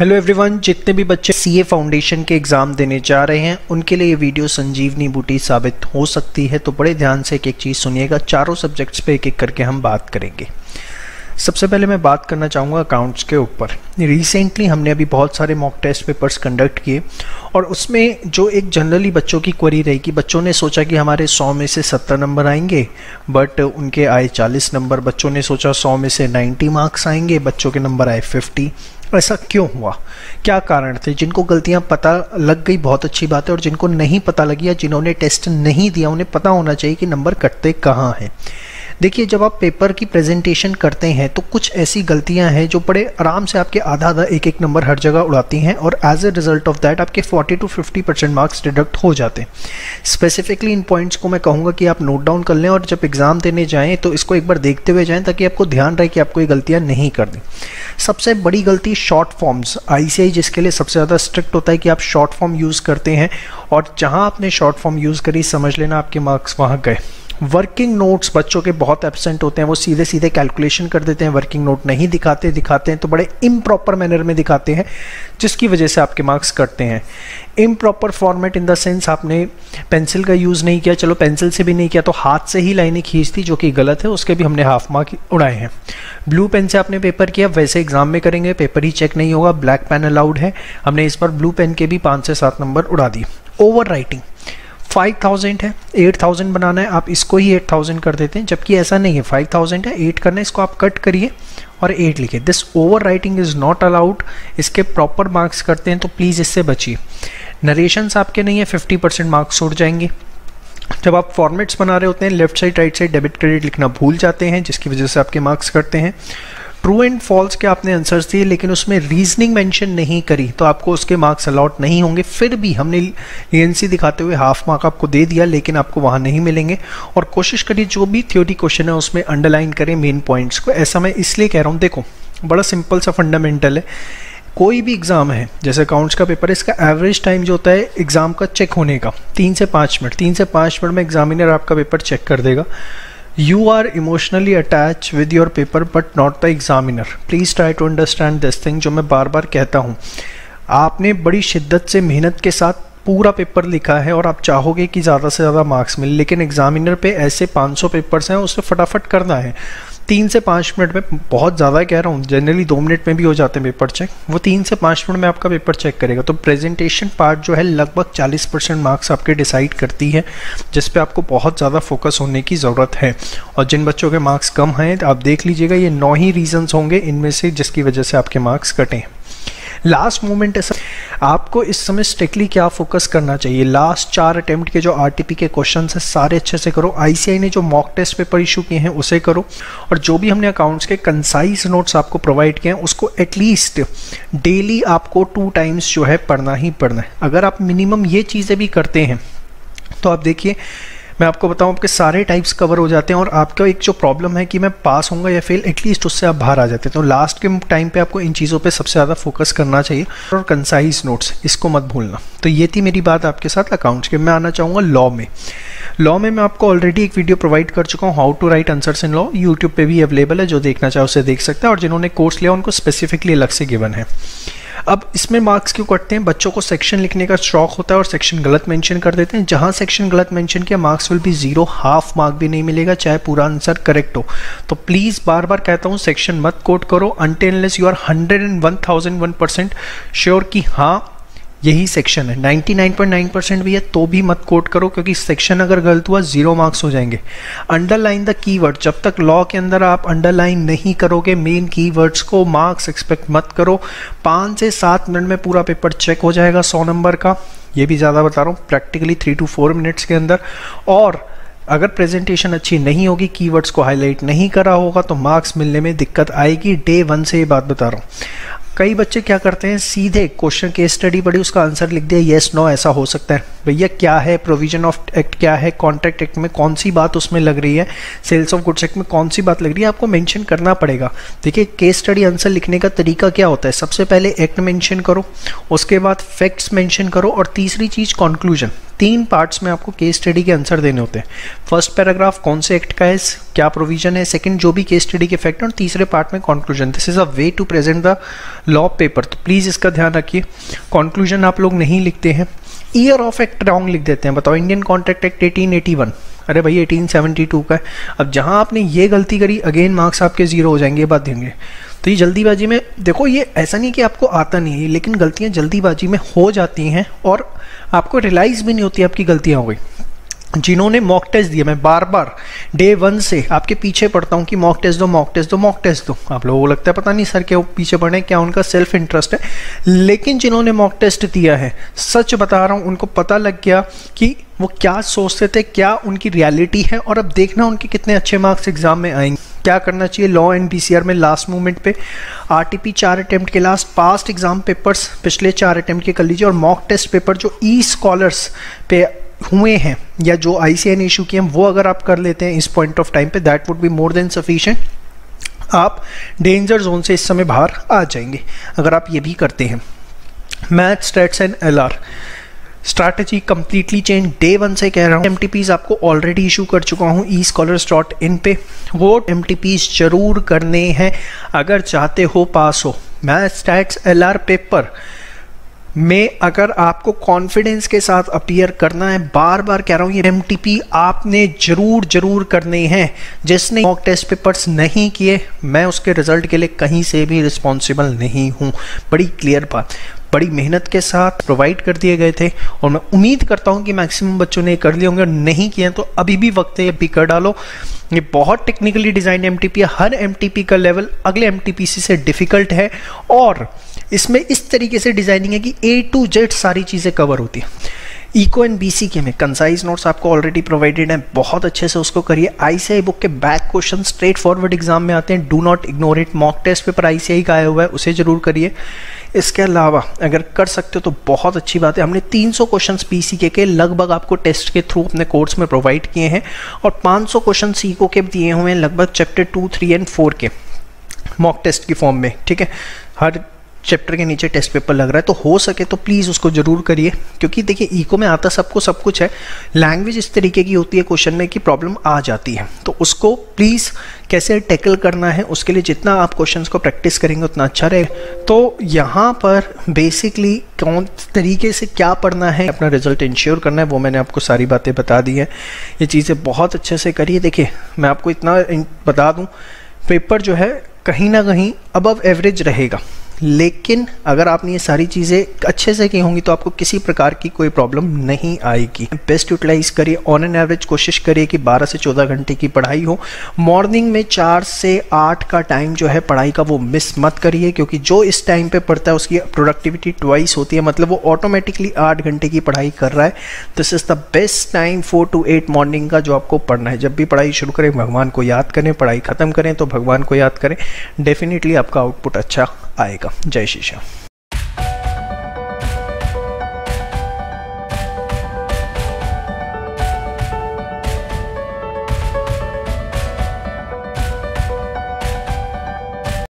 Hello everyone, जितने भी बच्चे सीए फाउंडेशन के एग्ज़ाम देने जा रहे हैं उनके लिए ये वीडियो संजीवनी बूटी साबित हो सकती है। तो बड़े ध्यान से एक एक चीज़ सुनिएगा। चारों सब्जेक्ट्स पे एक एक करके हम बात करेंगे। सबसे पहले मैं बात करना चाहूँगा अकाउंट्स के ऊपर। रिसेंटली हमने अभी बहुत सारे मॉक टेस्ट पेपर्स कंडक्ट किए और उसमें जो एक जनरली बच्चों की क्वेरी रही कि बच्चों ने सोचा कि हमारे 100 में से 70 नंबर आएंगे, बट उनके आए 40 नंबर। बच्चों ने सोचा 100 में से 90 मार्क्स आएंगे, बच्चों के नंबर आए 50। ऐसा क्यों हुआ? क्या कारण थे? जिनको गलतियां पता लग गई बहुत अच्छी बात है, और जिनको नहीं पता लगी या जिन्होंने टेस्ट नहीं दिया उन्हें पता होना चाहिए कि नंबर कटते कहाँ हैं। देखिए, जब आप पेपर की प्रेजेंटेशन करते हैं तो कुछ ऐसी गलतियां हैं जो बड़े आराम से आपके आधा आधा एक एक नंबर हर जगह उड़ाती हैं, और as a result of that आपके 40 to 50% मार्क्स डिडक्ट हो जाते हैं। स्पेसिफिकली इन पॉइंट्स को मैं कहूँगा कि आप नोट डाउन कर लें, और जब एग्जाम देने जाएँ तो इसको एक बार देखते हुए जाएँ ताकि आपको ध्यान रहे कि आपको ये गलतियाँ नहीं करनी। सबसे बड़ी गलती शॉर्ट फॉर्म्स। ICAI जिसके लिए सबसे ज़्यादा स्ट्रिक्ट होता है कि आप शॉर्ट फॉर्म यूज़ करते हैं, और जहाँ आपने शॉर्ट फॉर्म यूज़ करी समझ लेना आपके मार्क्स वहाँ गए। वर्किंग नोट्स बच्चों के बहुत एब्सेंट होते हैं, वो सीधे सीधे कैलकुलेशन कर देते हैं, वर्किंग नोट नहीं दिखाते हैं तो बड़े इम्प्रॉपर मैनर में दिखाते हैं, जिसकी वजह से आपके मार्क्स कटते हैं। Improper format in the sense आपने पेंसिल का यूज़ नहीं किया, चलो पेंसिल से भी नहीं किया तो हाथ से ही लाइनें खींच दी, जो कि गलत है, उसके भी हमने हाफ मार्क उड़ाए हैं। ब्लू पेन से आपने पेपर किया, वैसे एग्जाम में करेंगे पेपर ही चेक नहीं होगा, ब्लैक पेन अलाउड है, हमने इस पर ब्लू पेन के भी 5 से 7 नंबर उड़ा दिए। ओवर राइटिंग 5000 है, 8000 बनाना है, आप इसको ही 8000 कर देते हैं, जबकि ऐसा नहीं है। 5000 है, 8 करना है, इसको आप कट करिए और 8 लिखिए। This over writing is not allowed. इसके प्रॉपर मार्क्स करते हैं तो प्लीज़ इससे बचिए। नरेशंस आपके नहीं है, 50% मार्क्स उड़ जाएंगे। जब आप फॉर्मेट्स बना रहे होते हैं left side right side debit credit लिखना भूल जाते हैं, जिसकी वजह से आपके मार्क्स कटते हैं। ट्रू एंड फॉल्स के आपने आंसर्स दिए लेकिन उसमें रीजनिंग मेंशन नहीं करी तो आपको उसके मार्क्स अलॉट नहीं होंगे। फिर भी हमने लीनियंसी दिखाते हुए हाफ मार्क आपको दे दिया, लेकिन आपको वहाँ नहीं मिलेंगे। और कोशिश करिए जो भी थ्योरी क्वेश्चन है उसमें अंडरलाइन करें मेन पॉइंट्स को। ऐसा मैं इसलिए कह रहा हूँ, देखो बड़ा सिंपल सा फंडामेंटल है। कोई भी एग्ज़ाम है, जैसे अकाउंट्स का पेपर है, इसका एवरेज टाइम जो होता है एग्ज़ाम का चेक होने का 3 से 5 मिनट। 3 से 5 मिनट में एग्जामिनर आपका पेपर चेक कर देगा। You are emotionally attached with your paper but not the examiner. Please try to understand this thing, जो मैं बार बार कहता हूँ। आपने बड़ी शिद्दत से मेहनत के साथ पूरा पेपर लिखा है और आप चाहोगे कि ज़्यादा से ज़्यादा मार्क्स मिले, लेकिन एग्जामिनर पे ऐसे 500 पेपर्स हैं, उसे फटाफट करना है। 3 से 5 मिनट में, बहुत ज़्यादा कह रहा हूँ, जनरली 2 मिनट में भी हो जाते हैं पेपर चेक, वो 3 से 5 मिनट में आपका पेपर चेक करेगा। तो प्रेजेंटेशन पार्ट जो है लगभग 40% मार्क्स आपके डिसाइड करती है, जिस पे आपको बहुत ज़्यादा फोकस होने की ज़रूरत है। और जिन बच्चों के मार्क्स कम हैं आप देख लीजिएगा, ये 9 ही रीजन्स होंगे इनमें से जिसकी वजह से आपके मार्क्स कटें। लास्ट मोमेंट है सर, आपको इस समय स्ट्रिक्टली क्या फोकस करना चाहिए? लास्ट 4 अटेम्प्ट के जो RTP के क्वेश्चन है सारे अच्छे से करो। ICAI ने जो मॉक टेस्ट पेपर इशू किए हैं उसे करो, और जो भी हमने अकाउंट्स के कंसाइज नोट्स आपको प्रोवाइड किए हैं उसको एटलीस्ट डेली आपको 2 टाइम्स जो है पढ़ना ही पढ़ना है। अगर आप मिनिमम ये चीज़ें भी करते हैं तो आप देखिए, मैं आपको बताऊं, आपके सारे टाइप्स कवर हो जाते हैं, और आपका एक जो प्रॉब्लम है कि मैं पास होऊंगा या फेल, एटलीस्ट उससे आप बाहर आ जाते हैं। तो लास्ट के टाइम पे आपको इन चीज़ों पे सबसे ज़्यादा फोकस करना चाहिए, और कंसाइज नोट्स इसको मत भूलना। तो ये थी मेरी बात आपके साथ अकाउंट्स के। मैं आना चाहूँगा लॉ में। लॉ में मैं आपको ऑलरेडी एक वीडियो प्रोवाइड कर चुका हूँ, how to write answers in law. YouTube पर भी अवेलेबल है, जो देखना चाहे उसे देख सकता है, और जिन्होंने कोर्स लिया उनको स्पेसिफिकली अलग से गिवन है। अब इसमें मार्क्स क्यों कटते हैं? बच्चों को सेक्शन लिखने का शौक होता है और सेक्शन गलत मेंशन कर देते हैं। जहां सेक्शन गलत मेंशन किया marks will be 0, half mark भी नहीं मिलेगा चाहे पूरा आंसर करेक्ट हो। तो प्लीज़ बार बार कहता हूं, सेक्शन मत कोट करो until unless you are 101,001% sure कि हाँ यही सेक्शन है। 99.9% भी है तो भी मत कोट करो, क्योंकि सेक्शन अगर गलत हुआ 0 मार्क्स हो जाएंगे। Underline the keyword. जब तक लॉ के अंदर आप अंडरलाइन नहीं करोगे मेन कीवर्ड्स को, मार्क्स एक्सपेक्ट मत करो। 5 से 7 मिनट में पूरा पेपर चेक हो जाएगा 100 नंबर का। ये भी ज़्यादा बता रहा हूँ, प्रैक्टिकली 3 to 4 मिनट्स के अंदर। और अगर प्रेजेंटेशन अच्छी नहीं होगी, कीवर्ड्स को हाईलाइट नहीं करा होगा, तो मार्क्स मिलने में दिक्कत आएगी। डे 1 से ये बात बता रहा हूँ। कई बच्चे क्या करते हैं, सीधे क्वेश्चन केस स्टडी पढ़ी, उसका आंसर लिख दिया येस नो, ऐसा हो सकता है। भैया क्या है प्रोविजन ऑफ एक्ट, क्या है कॉन्ट्रैक्ट एक्ट में कौन सी बात उसमें लग रही है, सेल्स ऑफ गुड्स एक्ट में कौन सी बात लग रही है, आपको मेंशन करना पड़ेगा। देखिए, केस स्टडी आंसर लिखने का तरीका क्या होता है, सबसे पहले एक्ट मेंशन करो, उसके बाद फैक्ट्स मेंशन करो, और तीसरी चीज़ कंक्लूजन। 3 पार्ट्स में आपको केस स्टडी के आंसर देने होते हैं। फर्स्ट पैराग्राफ कौन से एक्ट का है, क्या प्रोविजन है, सेकंड जो भी केस स्टडी के इफेक्ट, और तीसरे पार्ट में conclusion. This is a way to present the law paper, तो प्लीज़ इसका ध्यान रखिए। कंक्लूजन आप लोग नहीं लिखते हैं, ईयर ऑफ एक्ट रॉन्ग लिख देते हैं। बताओ, इंडियन कॉन्ट्रैक्ट एक्ट 1881, अरे भाई 1872 का है। अब जहां आपने ये गलती करी, अगेन मार्क्स आपके 0 हो जाएंगे, ये बात देंगे। तो ये जल्दीबाजी में, देखो ये ऐसा नहीं कि आपको आता नहीं है, लेकिन गलतियां जल्दीबाजी में हो जाती हैं और आपको रियलाइज़ भी नहीं होती आपकी गलतियां हो गई। जिन्होंने मॉक टेस्ट दिया, मैं बार बार डे 1 से आपके पीछे पढ़ता हूँ कि मॉक टेस्ट दो, मॉक टेस्ट दो, मॉक टेस्ट दो। आप लोगों को लगता है पता नहीं सर क्या पीछे पढ़े, क्या उनका सेल्फ इंटरेस्ट है, लेकिन जिन्होंने मॉक टेस्ट दिया है, सच बता रहा हूँ, उनको पता लग गया कि वो क्या सोचते थे, क्या उनकी रियलिटी है, और अब देखना उनके कितने अच्छे मार्क्स एग्जाम में आएंगे। क्या करना चाहिए, लॉ एंड बीसीआर में लास्ट मोमेंट पे आरटीपी 4 अटेम्प्ट के लास्ट पास्ट एग्जाम पेपर्स पिछले 4 अटेम्प्ट के कर लीजिए, और मॉक टेस्ट पेपर जो ई स्कॉलर्स पे हुए हैं या जो ICAI ने इशू किए हैं, वो अगर आप कर लेते हैं इस पॉइंट ऑफ टाइम पे, that would be more than sufficient. आप डेंजर जोन से इस समय बाहर आ जाएंगे अगर आप ये भी करते हैं। Math, stats and LR strategy completely change. Day 1 से कह रहा हूँ, MTPs आपको ऑलरेडी इशू कर चुका हूँ eScholars.in पे, वो MTPs जरूर करने हैं अगर चाहते हो पास हो। मैथ, स्टैट्स, LR पेपर में अगर आपको कॉन्फिडेंस के साथ अपीयर करना है, बार बार कह रहा हूँ, ये MTP आपने जरूर करने हैं। जिसने मॉक टेस्ट पेपर्स नहीं किए, मैं उसके रिजल्ट के लिए कहीं से भी रिस्पॉन्सिबल नहीं हूँ। बड़ी क्लियर बात, बड़ी मेहनत के साथ प्रोवाइड कर दिए गए थे, और मैं उम्मीद करता हूँ कि मैक्सिमम बच्चों ने कर लिए होंगे। नहीं किए तो अभी भी वक्त है, अभी कर डालो। ये बहुत टेक्निकली डिजाइन MTP है, हर MTP का लेवल अगले MTPC से डिफिकल्ट है, और इसमें इस तरीके से डिजाइनिंग है कि A to Z सारी चीज़ें कवर होती है। इको एंड BCK में कंसाइज नोट्स आपको ऑलरेडी प्रोवाइडेड हैं, बहुत अच्छे से उसको करिए। ICAI बुक के back question straightforward exam में आते हैं, do not ignore it. Mock test paper ICAI का आया हुआ है, उसे जरूर करिए। इसके अलावा अगर कर सकते हो तो बहुत अच्छी बात है। हमने 300 क्वेश्चन BCK के लगभग आपको टेस्ट के थ्रू अपने कोर्स में प्रोवाइड किए हैं, और 500 क्वेश्चन इको के दिए हुए हैं लगभग चैप्टर 2, 3 एंड 4 के मॉक टेस्ट की फॉर्म में। ठीक है, हर चैप्टर के नीचे टेस्ट पेपर लग रहा है, तो हो सके तो प्लीज़ उसको जरूर करिए, क्योंकि देखिए इको में आता सबको सब कुछ है, लैंग्वेज इस तरीके की होती है क्वेश्चन में कि प्रॉब्लम आ जाती है, तो उसको प्लीज़ कैसे टैकल करना है, उसके लिए जितना आप क्वेश्चंस को प्रैक्टिस करेंगे उतना अच्छा रहेगा। तो यहाँ पर बेसिकली कौन तरीके से क्या पढ़ना है, अपना रिजल्ट इंश्योर करना है, वो मैंने आपको सारी बातें बता दी हैं। ये चीज़ें बहुत अच्छे से करिए। देखिए मैं आपको इतना बता दूँ, पेपर जो है कहीं ना कहीं अबव एवरेज रहेगा, लेकिन अगर आपने ये सारी चीज़ें अच्छे से की होंगी तो आपको किसी प्रकार की कोई प्रॉब्लम नहीं आएगी। बेस्ट यूटिलाइज करिए, ऑन एन एवरेज कोशिश करिए कि 12 से 14 घंटे की पढ़ाई हो। मॉर्निंग में 4 से 8 का टाइम जो है पढ़ाई का वो मिस मत करिए, क्योंकि जो इस टाइम पे पढ़ता है उसकी प्रोडक्टिविटी ट्वाइस होती है, मतलब वो ऑटोमेटिकली 8 घंटे की पढ़ाई कर रहा है। This is the best time 4 to 8 morning का जो आपको पढ़ना है। जब भी पढ़ाई शुरू करें भगवान को याद करें, पढ़ाई ख़त्म करें तो भगवान को याद करें, डेफिनेटली आपका आउटपुट अच्छा आएगा। जय श्री श्याम।